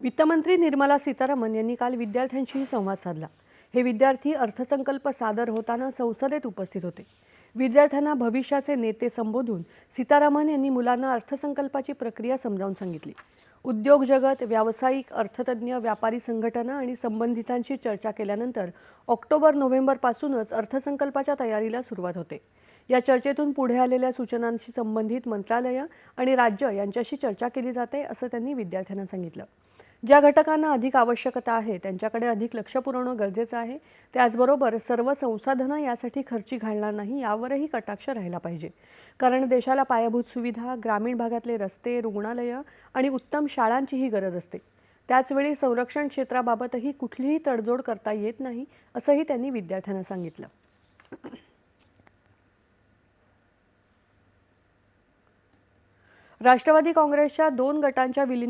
वित्तमंत्री निर्मला सीतारामन यांनी काल विद्यार्थ्यांशी संवाद साधला। हे विद्यार्थी अर्थसंकल्प सादर होताना संसदेत उपस्थित होते। विद्यार्थ्यांना भविष्याचे नेते संबोधून सीतारामन यांनी मुलांना अर्थसंकल्पाची प्रक्रिया समजावून सांगितली। उद्योग जगत, व्यावसायिक, अर्थतज्ञ, व्यापारी संघटना आणि संबंधितांशी चर्चा केल्यानंतर ऑक्टोबर-नोव्हेंबर पासूनच अर्थसंकल्पाच्या तयारीला सुरुवात होते। या चर्चेतून पुढे आलेल्या सूचनांशी संबंधित मंत्रालय आणि राज्य यांच्याशी चर्चा केली जाते, असं त्यांनी विद्यार्थ्यांना सांगितलं। ज्या घटकांना अधिक आवश्यकता आहे त्यांच्याकडे अधिक लक्ष पुरवणं गरजेचं आहे। त्याचबरोबर सर्व संसाधनं यासाठी खर्ची घालणार नाही यावरही कटाक्ष राहिला पाहिजे, कारण देशाला पायाभूत सुविधा, ग्रामीण भागातले रस्ते, रुग्णालयं आणि उत्तम शाळांचीही गरज असते। त्याचवेळी संरक्षण क्षेत्राबाबतही कुठलीही तडजोड करता येत नाही, असंही त्यांनी विद्यार्थ्यांना सांगितलं। राष्ट्रवादी काँग्रेसच्या 2 गटांच्या विलीन